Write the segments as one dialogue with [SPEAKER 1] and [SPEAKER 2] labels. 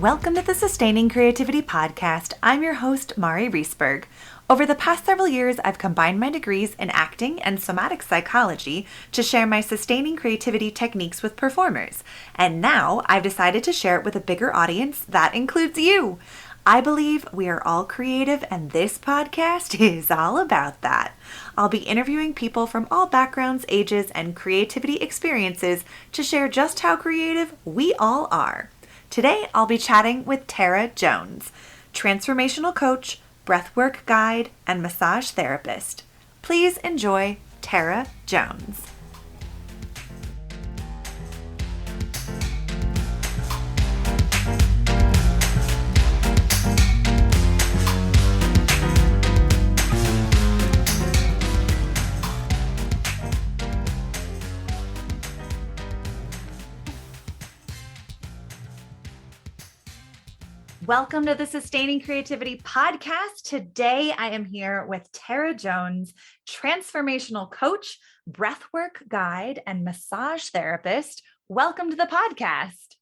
[SPEAKER 1] Welcome to the Sustaining Creativity Podcast. I'm your host, Makia Rising. Over the past several years, I've combined my degrees in acting and somatic psychology to share my sustaining creativity techniques with performers. And now I've decided to share it with a bigger audience that includes you. I believe we are all creative, and this podcast is all about that. I'll be interviewing people from all backgrounds, ages, and creativity experiences to share just how creative we all are. Today, I'll be chatting with Tara Jones, transformational coach, breathwork guide, and massage therapist. Please enjoy Tara Jones. Welcome to the Sustaining Creativity Podcast. Today, I am here with Tara Jones, transformational coach, breathwork guide, and massage therapist. Welcome to the podcast.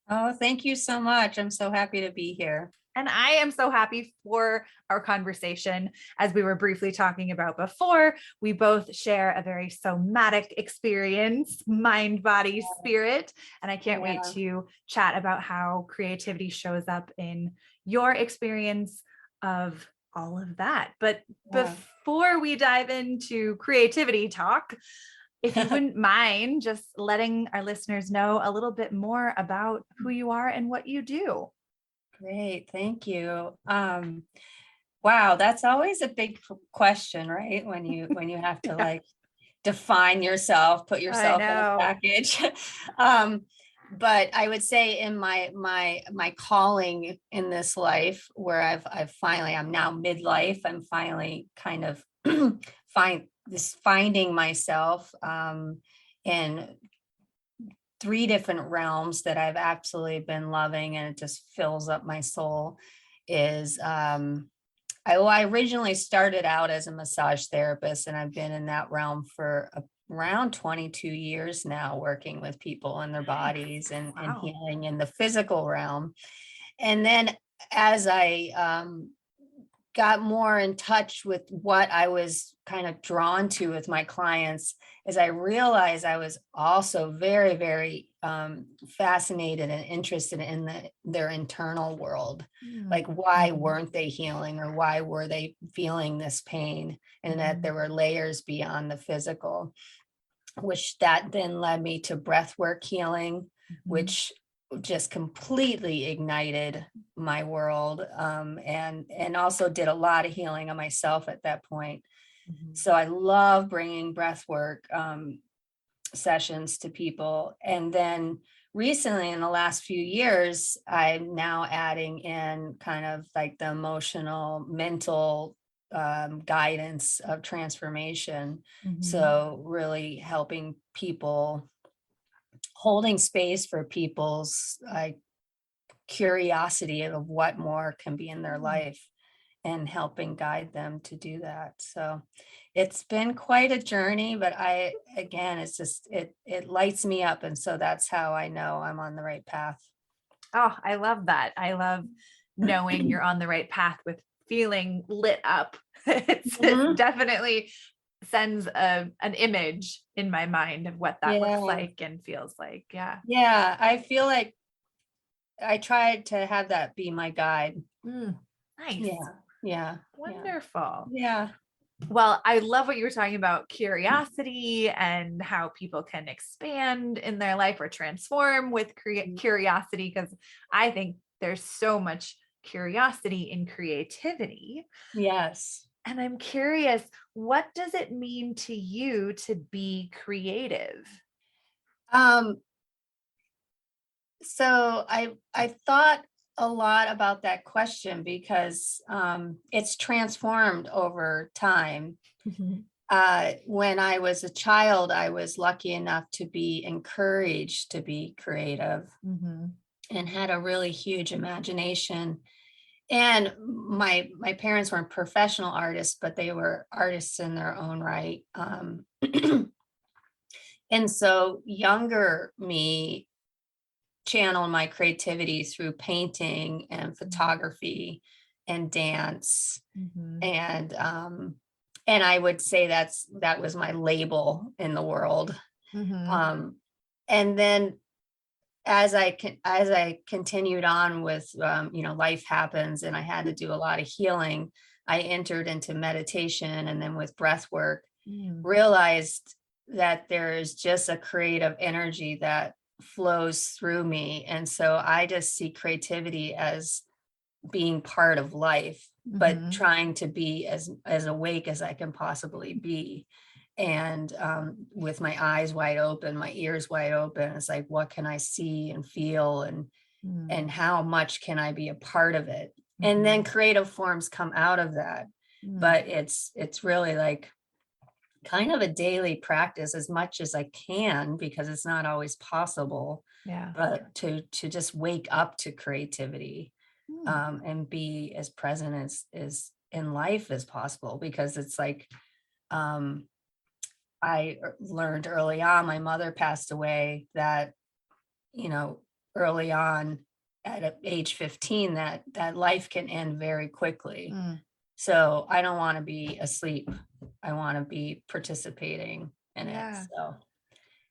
[SPEAKER 2] Oh, thank you so much. I'm so happy to be here.
[SPEAKER 1] And I am so happy for our conversation. As we were briefly talking about before, we both share a very somatic experience, mind, body, spirit. And I can't wait to chat about how creativity shows up in your experience of all of that. But before we dive into creativity talk, if you wouldn't mind just letting our listeners know a little bit more about who you are and what you do.
[SPEAKER 2] Great. Thank you. Wow. That's always a big question, right? When you have to like define yourself, put yourself in a package. But I would say in my calling in this life where I'm now midlife, I'm finally kind of finding myself, in three different realms that I've absolutely been loving, and it just fills up my soul is, I originally started out as a massage therapist, and I've been in that realm for around 22 years now, working with people and their bodies and healing in the physical realm. And then as I got more in touch with what I was kind of drawn to with my clients, is I realized I was also very, very fascinated and interested in their internal world. Like, why weren't they healing, or why were they feeling this pain? And that there were layers beyond the physical, which that then led me to breathwork healing, which just completely ignited my world, and also did a lot of healing on myself at that point. So I love bringing breathwork sessions to people. And then recently, in the last few years, I'm now adding in kind of like the emotional, mental guidance of transformation. So really helping people, holding space for people's curiosity of what more can be in their life, and helping guide them to do that. So it's been quite a journey, but it's just, it lights me up. And so that's how I know I'm on the right path.
[SPEAKER 1] Oh, I love that. I love knowing you're on the right path with feeling lit up. It definitely sends an image in my mind of what that looks like and feels like. Yeah.
[SPEAKER 2] I feel like I tried to have that be my guide.
[SPEAKER 1] Nice.
[SPEAKER 2] Yeah.
[SPEAKER 1] Wonderful.
[SPEAKER 2] Yeah.
[SPEAKER 1] Well, I love what you were talking about, curiosity, and how people can expand in their life or transform with curiosity, because I think there's so much curiosity in creativity.
[SPEAKER 2] Yes.
[SPEAKER 1] And I'm curious, what does it mean to you to be creative?
[SPEAKER 2] So I thought a lot about that question, because it's transformed over time. When I was a child, I was lucky enough to be encouraged to be creative, and had a really huge imagination. And my parents weren't professional artists, but they were artists in their own right. And so younger me channel my creativity through painting and photography and dance. And I would say that was my label in the world. And then as I continued on with, life happens and I had to do a lot of healing, I entered into meditation, and then with breath work, realized that there is just a creative energy that flows through me. And so I just see creativity as being part of life, but trying to be as awake as I can possibly be. And with my eyes wide open, my ears wide open, it's like, what can I see and feel, and how much can I be a part of it? And then creative forms come out of that. But it's really like kind of a daily practice as much as I can, because it's not always possible. But to just wake up to creativity, and be as present as in life as possible, because it's like, I learned early on, my mother passed away, that, early on at age 15, that life can end very quickly. So I don't want to be asleep. I want to be participating in it. So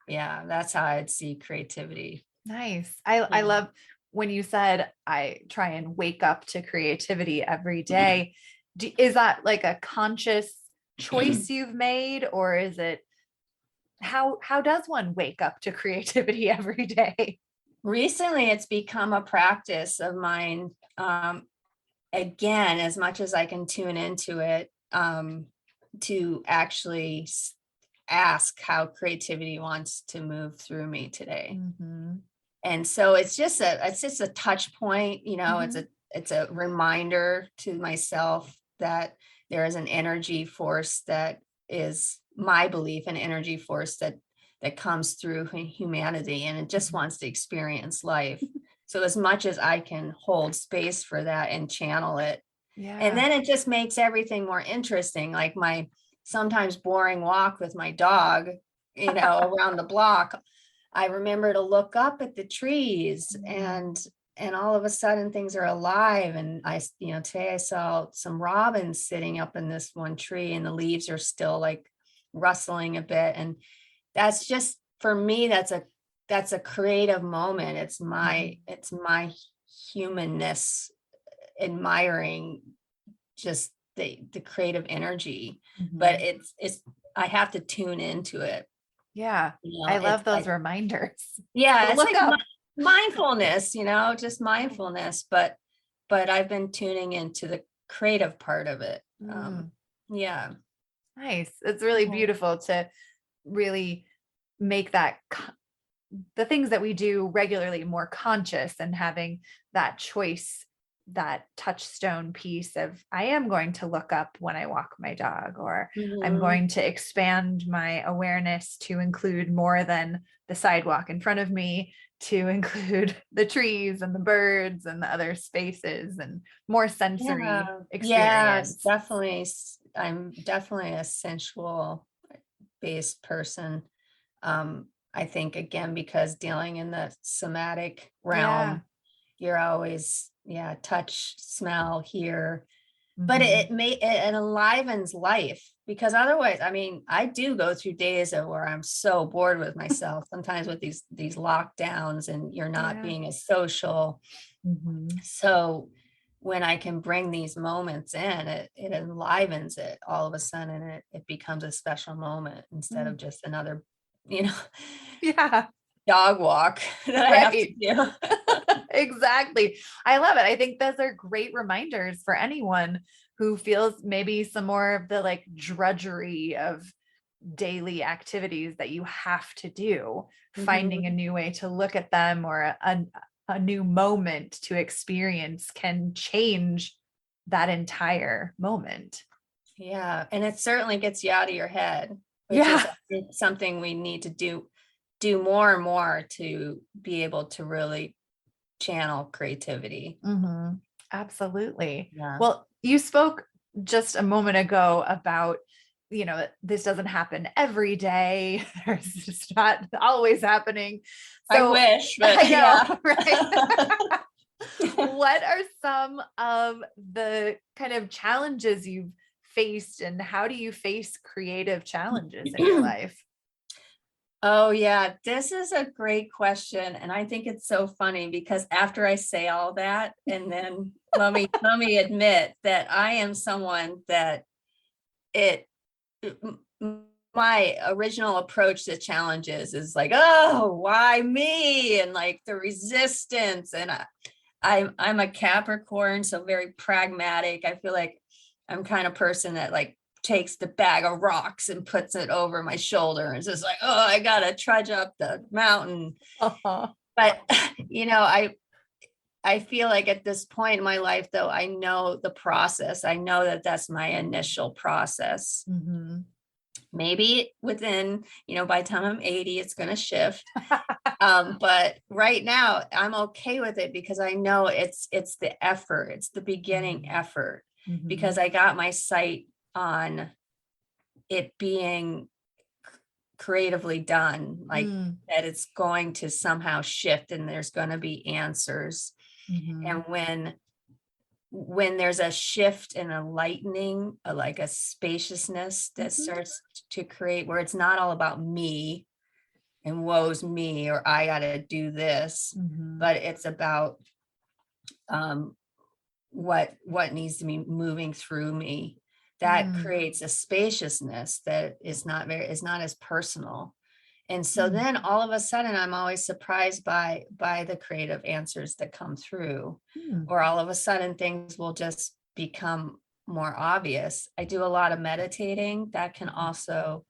[SPEAKER 2] yeah, that's how I'd see creativity.
[SPEAKER 1] Nice. I love when you said I try and wake up to creativity every day. Is that like a conscious choice you've made, or is it, how does one wake up to creativity every day?
[SPEAKER 2] Recently, it's become a practice of mine. Again, as much as I can tune into it, to actually ask how creativity wants to move through me today. And so it's just a touch point, it's a reminder to myself that there is an energy force that is my belief, an energy force that comes through humanity, and it just wants to experience life. So as much as I can hold space for that and channel it, and then it just makes everything more interesting. Like my sometimes boring walk with my dog, around the block, I remember to look up at the trees, and all of a sudden things are alive. And today I saw some robins sitting up in this one tree, and the leaves are still like rustling a bit. And that's just, for me, that's a creative moment. It's my humanness admiring just the creative energy. But it's I have to tune into it.
[SPEAKER 1] I love those reminders.
[SPEAKER 2] It's
[SPEAKER 1] look
[SPEAKER 2] like
[SPEAKER 1] up.
[SPEAKER 2] mindfulness, just mindfulness, but I've been tuning into the creative part of it.
[SPEAKER 1] Nice. It's really beautiful to really make that the things that we do regularly more conscious, and having that choice, that touchstone piece of, I am going to look up when I walk my dog, or I'm going to expand my awareness to include more than the sidewalk in front of me, to include the trees and the birds and the other spaces, and more sensory experience.
[SPEAKER 2] Definitely. I'm definitely a sensual based person. I think, again, because dealing in the somatic realm, you're always, touch, smell, hear, but it enlivens life, because otherwise, I mean, I do go through days where I'm so bored with myself, sometimes with these lockdowns, and you're not being as social. So when I can bring these moments in, it enlivens it all of a sudden, and it becomes a special moment instead of just another, dog walk that I have to do.
[SPEAKER 1] Exactly. I love it. I think those are great reminders for anyone who feels maybe some more of the like drudgery of daily activities that you have to do, finding a new way to look at them, or a new moment to experience, can change that entire moment.
[SPEAKER 2] And it certainly gets you out of your head, which is something we need to do more and more to be able to really channel creativity.
[SPEAKER 1] Absolutely. Well, you spoke just a moment ago about this doesn't happen every day. There's just not always happening.
[SPEAKER 2] I
[SPEAKER 1] So
[SPEAKER 2] wish, but
[SPEAKER 1] I know,
[SPEAKER 2] yeah.
[SPEAKER 1] right? What are some of the kind of challenges you've faced, and how do you face creative challenges in your life?
[SPEAKER 2] Oh yeah, this is a great question. And I think it's so funny because after I say all that, and then let me admit that I am someone that it my original approach to challenges is like, oh, why me? And like the resistance. And I'm a Capricorn, so very pragmatic. I feel like I'm kind of person that like takes the bag of rocks and puts it over my shoulder and it's just like, oh, I gotta trudge up the mountain.
[SPEAKER 1] Uh-huh.
[SPEAKER 2] But I feel like at this point in my life, though, I know the process. I know that that's my initial process.
[SPEAKER 1] Mm-hmm.
[SPEAKER 2] Maybe within, by the time I'm 80, it's going to shift. But right now I'm okay with it because I know it's the effort. It's the beginning effort
[SPEAKER 1] Mm-hmm.
[SPEAKER 2] because I got my sight on it being creatively done, like that it's going to somehow shift and there's going to be answers.
[SPEAKER 1] Mm-hmm.
[SPEAKER 2] And when there's a shift and a lightening, like a spaciousness that starts to create where it's not all about me and woe's me or I got to do this, but it's about what needs to be moving through me. That creates a spaciousness that is not as personal. And so then all of a sudden I'm always surprised by the creative answers that come through, or all of a sudden things will just become more obvious. I do a lot of meditating that can also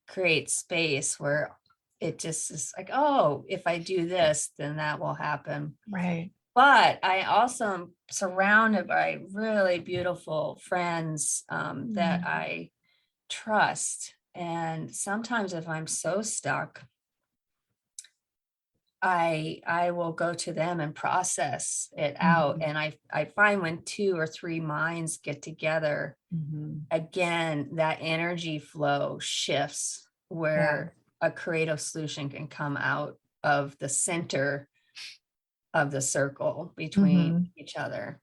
[SPEAKER 2] create space where it just is like, oh, if I do this, then that will happen.
[SPEAKER 1] Right.
[SPEAKER 2] But I also am surrounded by really beautiful friends that I trust. And sometimes if I'm so stuck, I will go to them and process it out. And I find when 2 or 3 minds get together, again, that energy flow shifts where a creative solution can come out of the center of the circle between each other.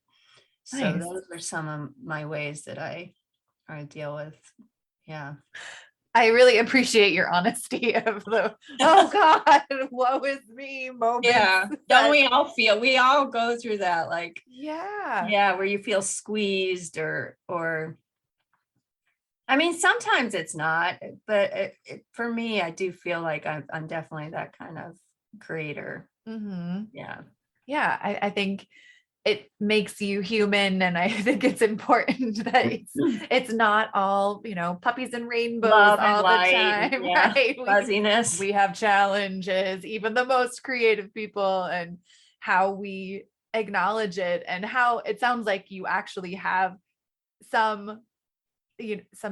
[SPEAKER 2] So
[SPEAKER 1] Nice.
[SPEAKER 2] those are some of my ways that I deal with. Yeah.
[SPEAKER 1] I really appreciate your honesty of the, oh God, woe is me moments.
[SPEAKER 2] Yeah. Don't we all go through that, like,
[SPEAKER 1] yeah,
[SPEAKER 2] where you feel squeezed or I mean, sometimes it's not, but for me, I do feel like I'm definitely that kind of creator. Yeah.
[SPEAKER 1] Yeah. I think it makes you human. And I think it's important that it's not all, puppies and rainbows
[SPEAKER 2] Love and
[SPEAKER 1] all the
[SPEAKER 2] light,
[SPEAKER 1] time,
[SPEAKER 2] yeah.
[SPEAKER 1] right?
[SPEAKER 2] Fuzziness.
[SPEAKER 1] We have challenges, even the most creative people, and how we acknowledge it, and how it sounds like you actually have some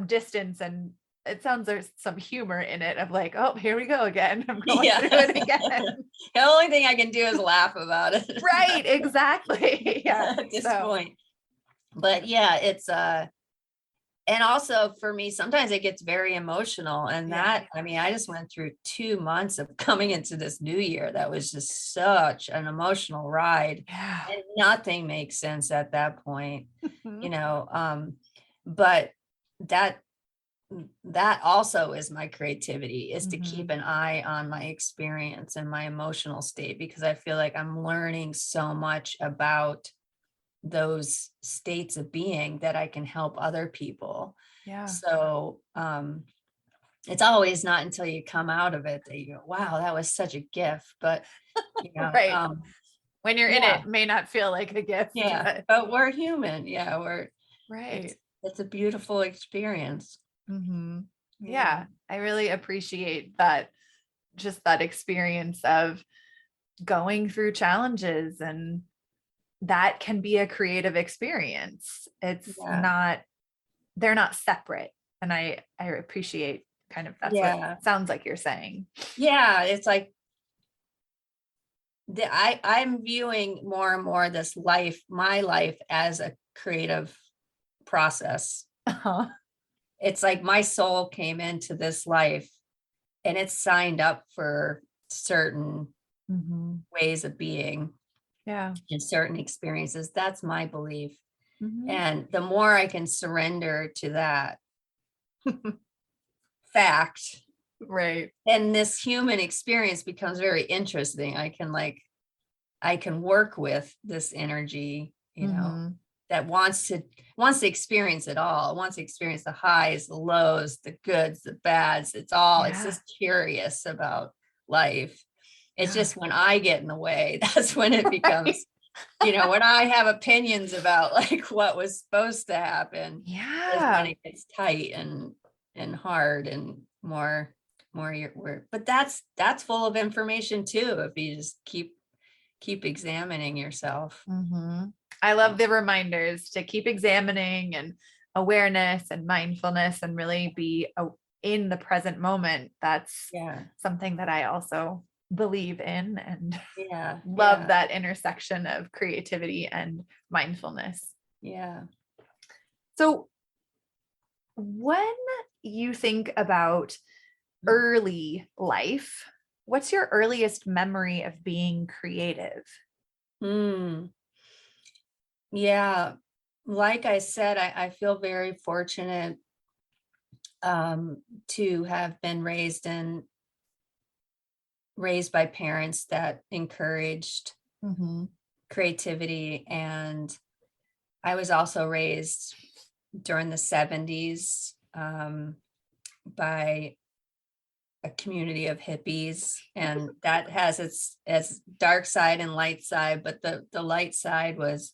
[SPEAKER 1] distance, and it sounds there's some humor in it of like, oh, here we go again. I'm going through it again.
[SPEAKER 2] The only thing I can do is laugh about it.
[SPEAKER 1] Right, exactly. Yeah.
[SPEAKER 2] At this point. But yeah, it's and also for me, sometimes it gets very emotional. And that, I mean, I just went through 2 months of coming into this new year. That was just such an emotional ride.
[SPEAKER 1] Yeah.
[SPEAKER 2] And nothing makes sense at that point, but that also is my creativity, is to keep an eye on my experience and my emotional state, because I feel like I'm learning so much about those states of being that I can help other people.
[SPEAKER 1] Yeah.
[SPEAKER 2] So it's always not until you come out of it that you go, wow, that was such a gift. But
[SPEAKER 1] right. When you're in it may not feel like a gift.
[SPEAKER 2] Yeah, but we're human. Yeah, we're
[SPEAKER 1] right.
[SPEAKER 2] It's a beautiful experience.
[SPEAKER 1] Yeah, I really appreciate that, just that experience of going through challenges, and that can be a creative experience. It's not, they're not separate. And I appreciate kind of, that's what it sounds like you're saying.
[SPEAKER 2] Yeah, it's like I'm viewing more and more this life, my life, as a creative process. it's like my soul came into this life and it's signed up for certain ways of being
[SPEAKER 1] Yeah.
[SPEAKER 2] and certain experiences. That's my belief.
[SPEAKER 1] Mm-hmm.
[SPEAKER 2] And the more I can surrender to that fact,
[SPEAKER 1] Right.
[SPEAKER 2] then this human experience becomes very interesting. I can work with this energy, that wants to experience it all, wants to experience the highs, the lows, the goods, the bads. It's
[SPEAKER 1] Yeah.
[SPEAKER 2] just curious about life. It's
[SPEAKER 1] Yeah.
[SPEAKER 2] just when I get in the way, that's when it becomes, when I have opinions about like what was supposed to happen, is when
[SPEAKER 1] Yeah.
[SPEAKER 2] it gets tight and hard and more your work. But that's full of information too, if you just keep examining yourself.
[SPEAKER 1] I love the reminders to keep examining and awareness and mindfulness and really be in the present moment. That's
[SPEAKER 2] Yeah.
[SPEAKER 1] something that I also believe in and
[SPEAKER 2] Yeah.
[SPEAKER 1] love
[SPEAKER 2] Yeah.
[SPEAKER 1] that intersection of creativity and mindfulness.
[SPEAKER 2] Yeah.
[SPEAKER 1] So, when you think about early life, what's your earliest memory of being creative?
[SPEAKER 2] Mm. Yeah. Like I said, I feel very fortunate to have been raised by parents that encouraged creativity. And I was also raised during the 70s by a community of hippies, and that has its dark side and light side. But the light side was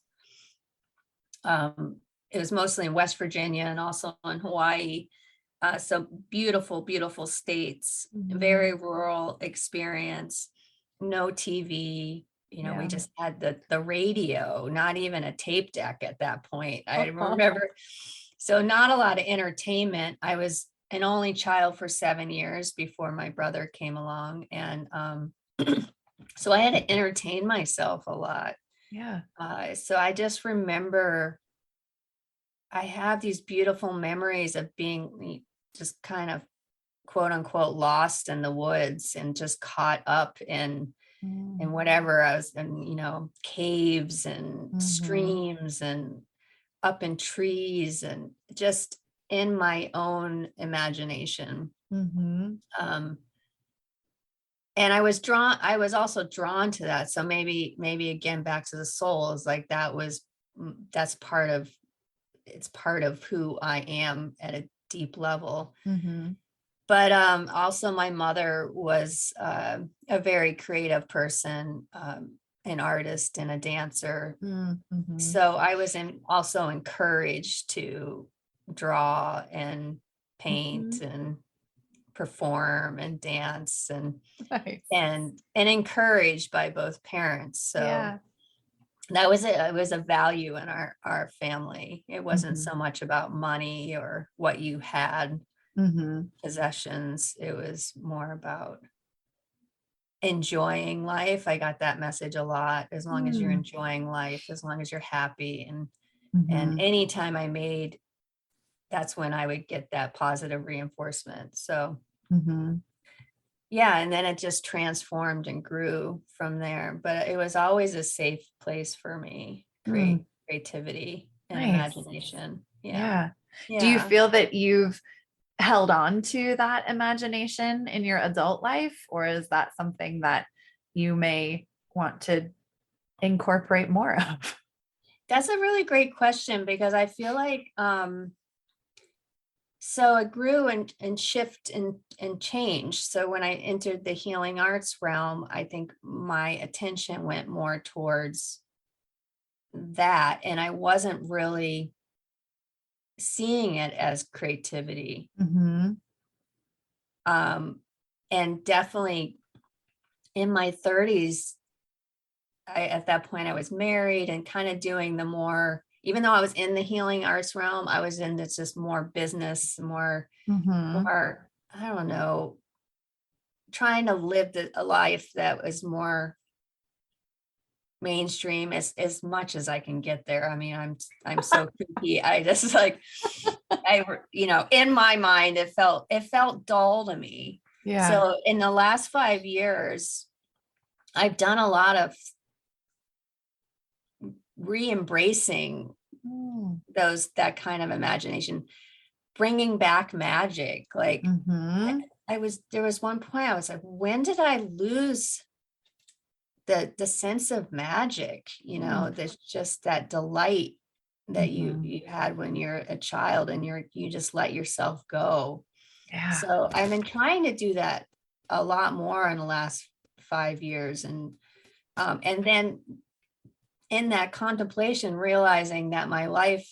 [SPEAKER 2] it was mostly in West Virginia and also in Hawaii. So beautiful, beautiful states, very rural experience, no TV. We just had the radio, not even a tape deck at that point. I remember. So not a lot of entertainment. I was an only child for 7 years before my brother came along. And so I had to entertain myself a lot.
[SPEAKER 1] Yeah.
[SPEAKER 2] So I just remember I have these beautiful memories of being just kind of quote unquote lost in the woods and just caught up in whatever I was in, caves and streams and up in trees and just in my own imagination. And I was also drawn to that. So maybe again, back to the soul, is like that's it's part of who I am at a deep level. But also my mother was a very creative person, an artist and a dancer. So I was also encouraged to draw and paint and perform and dance and
[SPEAKER 1] Nice.
[SPEAKER 2] and encouraged by both parents. So
[SPEAKER 1] Yeah.
[SPEAKER 2] that was it. It was a value in our family. It wasn't so much about money or what you had, possessions. It was more about enjoying life. I got that message a lot. As long as you're enjoying life, as long as you're happy, and anytime I made, that's when I would get that positive reinforcement. So yeah, and then it just transformed and grew from there. But it was always a safe place for me. Creativity and
[SPEAKER 1] Nice.
[SPEAKER 2] imagination.
[SPEAKER 1] Yeah.
[SPEAKER 2] Yeah.
[SPEAKER 1] Do you feel that you've held on to that imagination in your adult life, or is that something that you may want to incorporate more of?
[SPEAKER 2] That's a really great question, because I feel like so it grew and shift and changed. So when I entered the healing arts realm, I think my attention went more towards that, and I wasn't really seeing it as creativity. And definitely in my 30s, at that point I was married and kind of doing the more, even though I was in the healing arts realm, I was in this just more business, more, I don't know, trying to live a life that was more mainstream as much as I can get there. I mean, I'm so kooky. I just like, in my mind, it felt dull to me.
[SPEAKER 1] Yeah.
[SPEAKER 2] So in the last 5 years, I've done a lot of re-embracing that kind of imagination, bringing back magic. Like there was one point I was like, when did I lose the sense of magic? There's just that delight that you had when you're a child and you just let yourself go.
[SPEAKER 1] Yeah.
[SPEAKER 2] So I've been trying to do that a lot more in the last 5 years. And then in that contemplation, realizing that my life,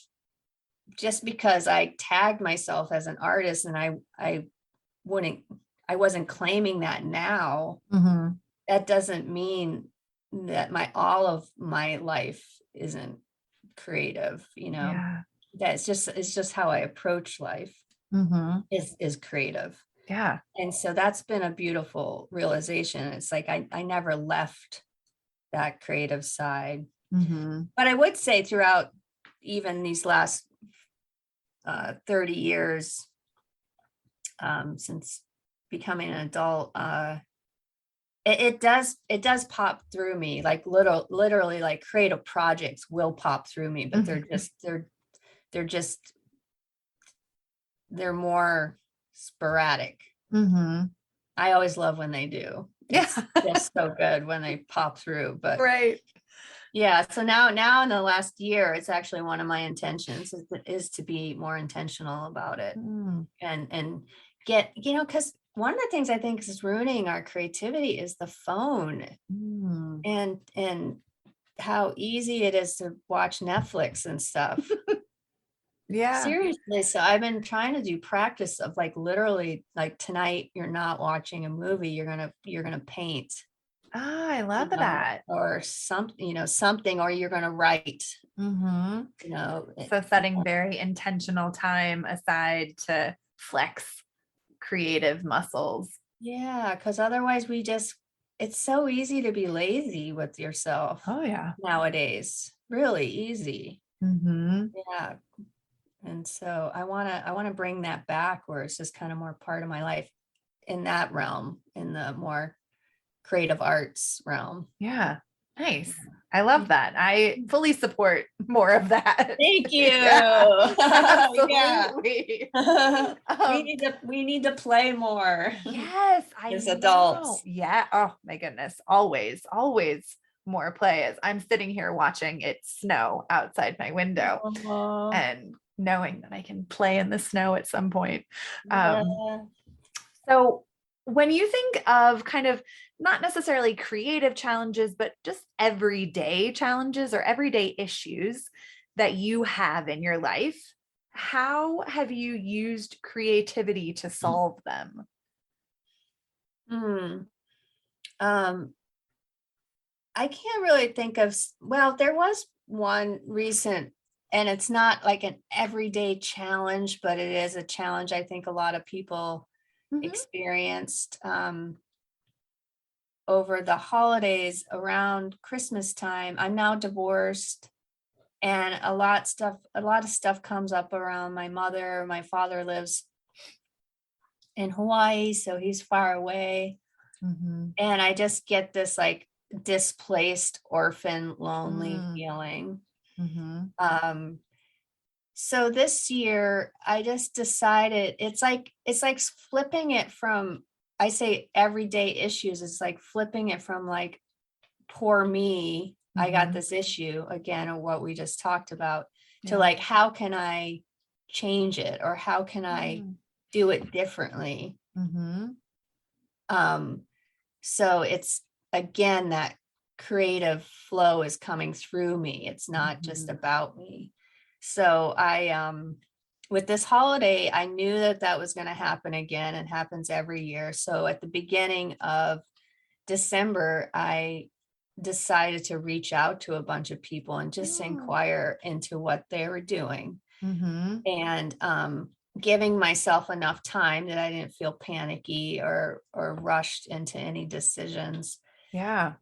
[SPEAKER 2] just because I tagged myself as an artist and I wasn't claiming that now, that doesn't mean that all of my life isn't creative.
[SPEAKER 1] Yeah.
[SPEAKER 2] It's just how I approach life is creative.
[SPEAKER 1] Yeah.
[SPEAKER 2] And so that's been a beautiful realization. It's like I never left that creative side. But I would say throughout even these last 30 years, since becoming an adult, it does pop through me, like literally like creative projects will pop through me, but they're more sporadic. I always love when they do. It's just so good when they pop through. But
[SPEAKER 1] right.
[SPEAKER 2] Yeah. So now in the last year, it's actually one of my intentions is to be more intentional about it and get, because one of the things I think is ruining our creativity is the phone and how easy it is to watch Netflix and stuff.
[SPEAKER 1] Yeah.
[SPEAKER 2] Seriously. So I've been trying to do practice of like literally like tonight, you're not watching a movie, you're going to paint.
[SPEAKER 1] I love that.
[SPEAKER 2] Or something, or you're going to write.
[SPEAKER 1] So setting very intentional time aside to flex creative muscles.
[SPEAKER 2] Yeah, because otherwise it's so easy to be lazy with yourself.
[SPEAKER 1] Oh yeah.
[SPEAKER 2] Nowadays, really easy. Yeah. And so I want to bring that back where it's just kind of more part of my life in that realm, in the more creative arts realm.
[SPEAKER 1] Yeah. Nice. I love that. I fully support more of that.
[SPEAKER 2] Thank you.
[SPEAKER 1] Yeah, absolutely.
[SPEAKER 2] We need to play more.
[SPEAKER 1] Yes,
[SPEAKER 2] as adults.
[SPEAKER 1] Yeah. Oh my goodness. Always more play as I'm sitting here watching it snow outside my window and knowing that I can play in the snow at some point. So when you think of kind of not necessarily creative challenges, but just everyday challenges or everyday issues that you have in your life, how have you used creativity to solve them?
[SPEAKER 2] I can't really think of, well, there was one recent, and it's not like an everyday challenge, but it is a challenge I think a lot of people experienced over the holidays around Christmas time. I'm now divorced, and a lot of stuff comes up around my mother. My father lives in Hawaii, so he's far away. And I just get this like displaced orphan lonely feeling. So this year I just decided it's like flipping it from, I say everyday issues, it's like flipping it from like poor me, I got this issue again, or what we just talked about, to like how can I change it, or how can I do it differently. So it's again that creative flow is coming through me. It's not just about me. So I with this holiday, I knew that was going to happen again. It happens every year. So at the beginning of December, I decided to reach out to a bunch of people and just inquire into what they were doing. And giving myself enough time that I didn't feel panicky or rushed into any decisions.
[SPEAKER 1] Yeah.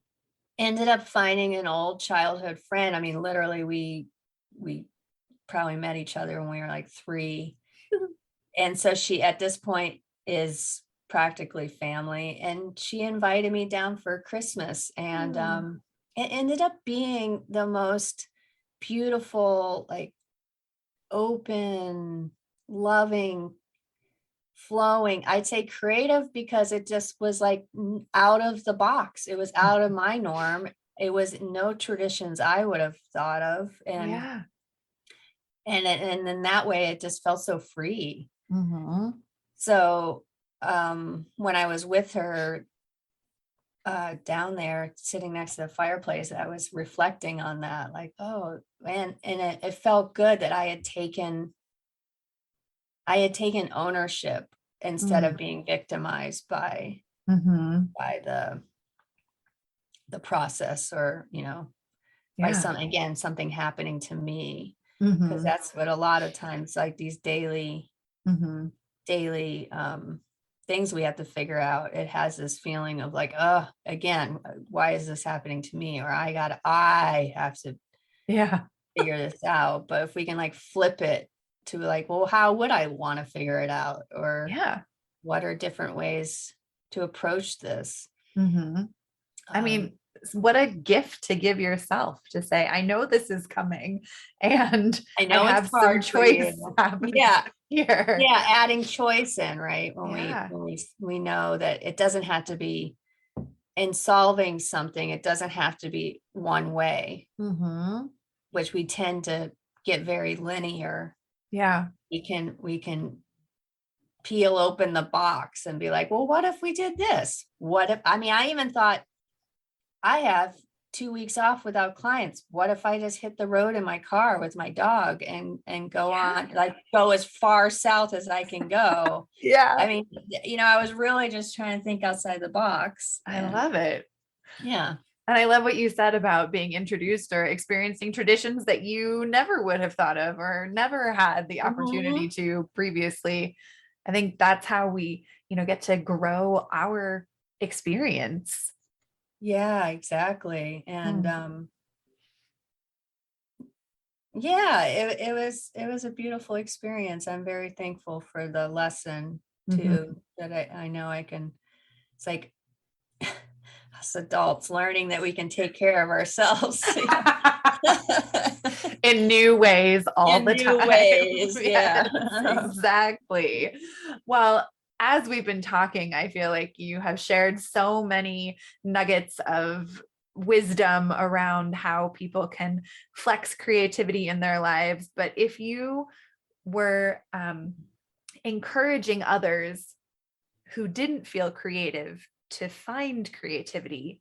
[SPEAKER 2] ended up finding an old childhood friend. I mean, literally we probably met each other when we were like 3. And so she at this point is practically family, and she invited me down for Christmas, and
[SPEAKER 1] Mm.
[SPEAKER 2] it ended up being the most beautiful, like open, loving, flowing. I'd say creative because it just was like out of the box. It was out of my norm. It was no traditions I would have thought of,
[SPEAKER 1] Yeah.
[SPEAKER 2] and in that way it just felt so free.
[SPEAKER 1] Mm-hmm.
[SPEAKER 2] So when I was with her down there sitting next to the fireplace, I was reflecting on that, like, oh, and it felt good that I had taken ownership instead of being victimized
[SPEAKER 1] Mm-hmm.
[SPEAKER 2] by the process, or by
[SPEAKER 1] Yeah.
[SPEAKER 2] something happening to me, because
[SPEAKER 1] Mm-hmm.
[SPEAKER 2] that's what a lot of times, like these
[SPEAKER 1] Mm-hmm.
[SPEAKER 2] daily things we have to figure out. It has this feeling of like, oh, again, why is this happening to me? Or I have to
[SPEAKER 1] Yeah.
[SPEAKER 2] figure this out. But if we can like flip it to like, well, how would I want to figure it out? Or
[SPEAKER 1] Yeah.
[SPEAKER 2] what are different ways to approach this?
[SPEAKER 1] Mm-hmm. I
[SPEAKER 2] Um,
[SPEAKER 1] mean, what a gift to give yourself to say, I know this is coming and
[SPEAKER 2] I
[SPEAKER 1] I
[SPEAKER 2] know it's
[SPEAKER 1] have some
[SPEAKER 2] hard for
[SPEAKER 1] choice
[SPEAKER 2] you.
[SPEAKER 1] happening
[SPEAKER 2] Yeah.
[SPEAKER 1] here.
[SPEAKER 2] Yeah. Adding choice in, right? When we,
[SPEAKER 1] Yeah.
[SPEAKER 2] when we know that it doesn't have to be, in solving something, it doesn't have to be one way,
[SPEAKER 1] Mm-hmm.
[SPEAKER 2] which we tend to get very linear.
[SPEAKER 1] Yeah.
[SPEAKER 2] We can peel open the box and be like, well, what if we did this? What if, I mean, I even thought, I have 2 weeks off without clients. What if I just hit the road in my car with my dog and go
[SPEAKER 1] Yeah.
[SPEAKER 2] on, like go as far south as I can go?
[SPEAKER 1] Yeah.
[SPEAKER 2] I mean, I was really just trying to think outside the box.
[SPEAKER 1] I
[SPEAKER 2] And
[SPEAKER 1] love it.
[SPEAKER 2] yeah.
[SPEAKER 1] And I love what you said about being introduced or experiencing traditions that you never would have thought of or never had the opportunity
[SPEAKER 2] Mhm.
[SPEAKER 1] to previously. I think that's how we, get to grow our experience.
[SPEAKER 2] Yeah, exactly. And
[SPEAKER 1] Mm.
[SPEAKER 2] yeah, it was a beautiful experience. I'm very thankful for the lesson
[SPEAKER 1] Mhm.
[SPEAKER 2] too, that I know I can, it's like us adults learning that we can take care of ourselves.
[SPEAKER 1] In new ways all
[SPEAKER 2] In
[SPEAKER 1] the
[SPEAKER 2] new
[SPEAKER 1] time.
[SPEAKER 2] ways.
[SPEAKER 1] Yes,
[SPEAKER 2] Yeah.
[SPEAKER 1] exactly. Well, as we've been talking, I feel like you have shared so many nuggets of wisdom around how people can flex creativity in their lives. But if you were encouraging others who didn't feel creative to find creativity,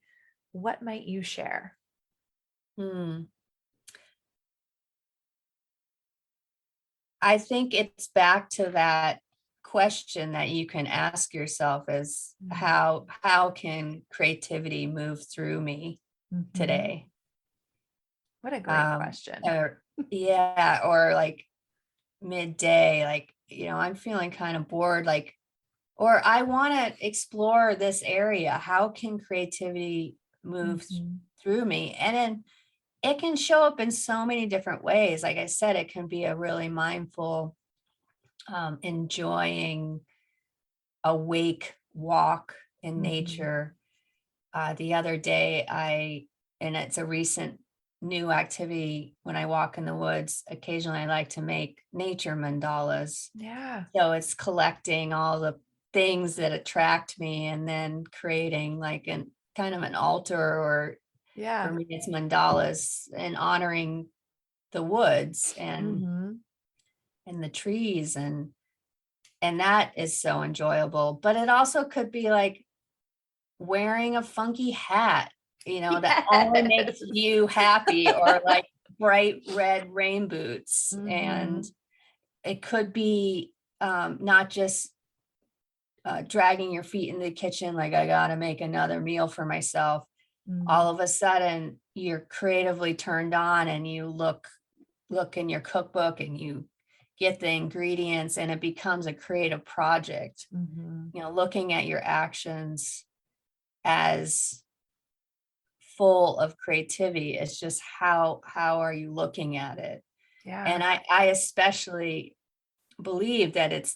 [SPEAKER 1] what might you share?
[SPEAKER 2] Hmm. I think it's back to that question that you can ask yourself is, how can creativity move through me
[SPEAKER 1] Mhm.
[SPEAKER 2] today?
[SPEAKER 1] What a great question.
[SPEAKER 2] Or yeah, or like midday, like, I'm feeling kind of bored, like, or I want to explore this area. How can creativity move
[SPEAKER 1] Mhm.
[SPEAKER 2] through me? And then it can show up in so many different ways. Like I said, it can be a really mindful, enjoying a wake walk in
[SPEAKER 1] Mhm.
[SPEAKER 2] nature. The other day, and it's a recent new activity, when I walk in the woods, occasionally I like to make nature mandalas.
[SPEAKER 1] Yeah.
[SPEAKER 2] So it's collecting all the things that attract me and then creating like an kind of an altar, or for
[SPEAKER 1] Yeah.
[SPEAKER 2] me it's mandalas, and honoring the woods
[SPEAKER 1] Mhm.
[SPEAKER 2] and the trees, and that is so enjoyable. But it also could be like wearing a funky hat, that only makes
[SPEAKER 1] Yes.
[SPEAKER 2] you happy, or like bright red rain boots. And
[SPEAKER 1] Mhm.
[SPEAKER 2] it could be not just dragging your feet in the kitchen, like, I gotta make another meal for myself.
[SPEAKER 1] Mm.
[SPEAKER 2] All of a sudden you're creatively turned on, and you look in your cookbook, and you get the ingredients, and it becomes a creative project.
[SPEAKER 1] Mhm.
[SPEAKER 2] Looking at your actions as full of creativity. It's just how are you looking at it?
[SPEAKER 1] Yeah.
[SPEAKER 2] And I especially believe that it's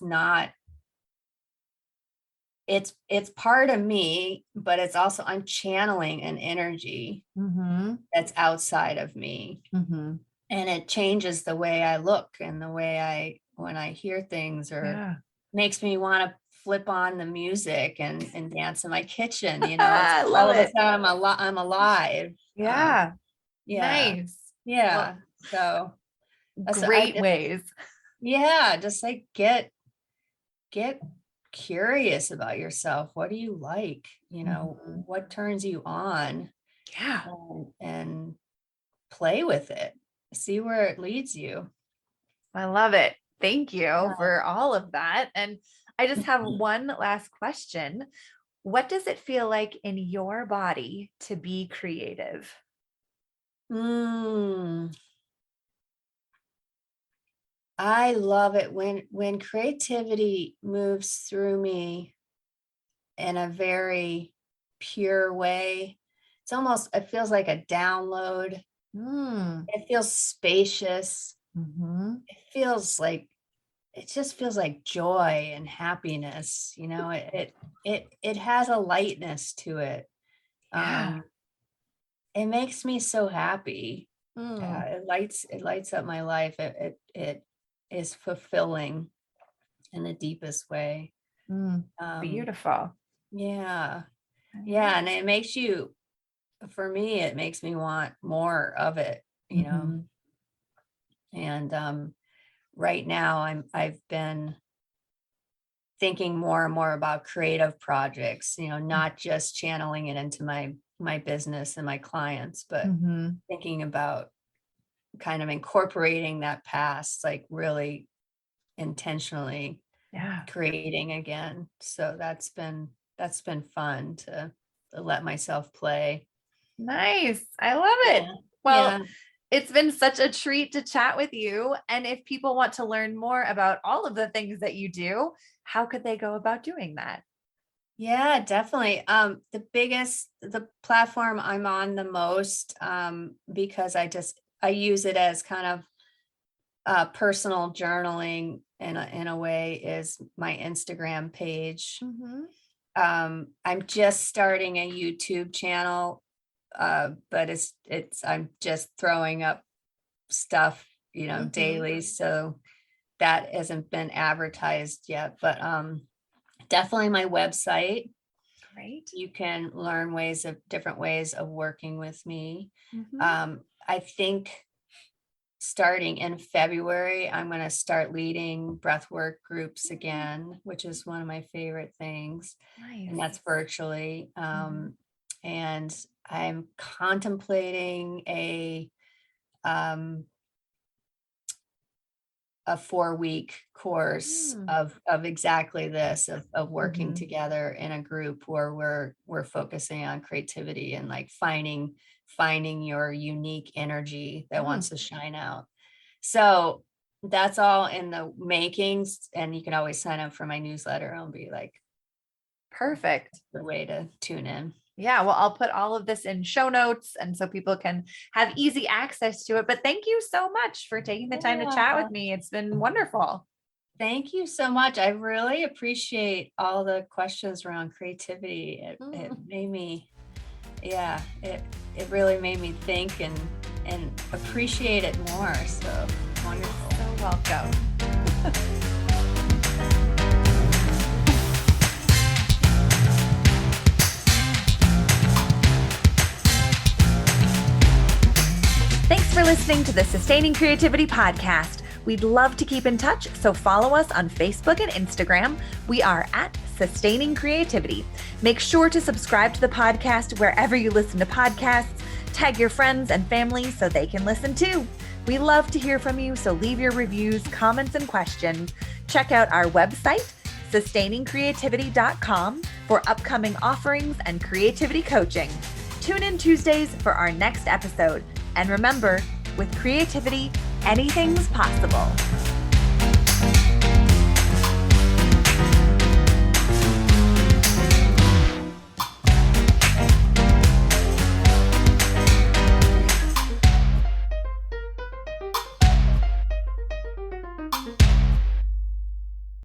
[SPEAKER 2] part of me, but it's also, I'm channeling an energy that's outside of me. And it changes the way I look and the way when I hear things, or makes me want to flip on the music and dance in my kitchen. You know,
[SPEAKER 1] I
[SPEAKER 2] it's
[SPEAKER 1] love
[SPEAKER 2] all of a
[SPEAKER 1] it.
[SPEAKER 2] sudden I'm alive.
[SPEAKER 1] Yeah.
[SPEAKER 2] Yeah.
[SPEAKER 1] Nice.
[SPEAKER 2] Yeah.
[SPEAKER 1] Well,
[SPEAKER 2] So
[SPEAKER 1] great ways.
[SPEAKER 2] Yeah. Just like get curious about yourself. What do you like? You know, what turns you on?
[SPEAKER 1] Yeah.
[SPEAKER 2] And play with it. See where it leads you.
[SPEAKER 1] I love it. Thank you for all of that. And I just have one last question. What does it feel like in your body to be creative?
[SPEAKER 2] I love it when creativity moves through me in a very pure way. It feels like a download. It feels spacious. It just feels like joy and happiness. You know, it has a lightness to it. It makes me so happy. It lights up my life. It is fulfilling in the deepest way.
[SPEAKER 1] Beautiful.
[SPEAKER 2] Yeah. And it makes you, for me, it makes me want more of it, you know. And right now I've been thinking more and more about creative projects, you know, not just channeling it into my business and my clients, but thinking about kind of incorporating that past, like really intentionally creating again. So that's been fun to let myself play.
[SPEAKER 1] Nice. I love it. Well, it's been such a treat to chat with you. And if people want to learn more about all of the things that you do, how could they go about doing that?
[SPEAKER 2] Yeah, definitely. The platform I'm on the most, because I use it as kind of personal journaling in a way, is my Instagram page. I'm just starting a YouTube channel, but I'm just throwing up stuff, you know, daily. So that hasn't been advertised yet, but definitely my website.
[SPEAKER 1] Great.
[SPEAKER 2] You can learn different ways of working with me. I think starting in February, I'm going to start leading breathwork groups again, which is one of my favorite things.
[SPEAKER 1] Nice.
[SPEAKER 2] And that's virtually. And I'm contemplating a 4-week course of exactly this, of working together in a group where we're focusing on creativity and like finding your unique energy that wants to shine out. So that's all in the makings, and you can always sign up for my newsletter. I'll be like,
[SPEAKER 1] perfect.
[SPEAKER 2] The way to tune in.
[SPEAKER 1] Yeah, well, I'll put all of this in show notes, and so people can have easy access to it. But thank you so much for taking the time to chat with me. It's been wonderful.
[SPEAKER 2] Thank you so much. I really appreciate all the questions around creativity. It made me, it really made me think and appreciate it more. So wonderful.
[SPEAKER 1] So welcome. Thanks for listening to the Sustaining Creativity Podcast. We'd love to keep in touch, so follow us on Facebook and Instagram. We are at Sustaining Creativity. Make sure to subscribe to the podcast wherever you listen to podcasts. Tag your friends and family so they can listen too. We love to hear from you, so leave your reviews, comments, and questions. Check out our website, sustainingcreativity.com, for upcoming offerings and creativity coaching. Tune in Tuesdays for our next episode. And remember, with creativity, anything's possible.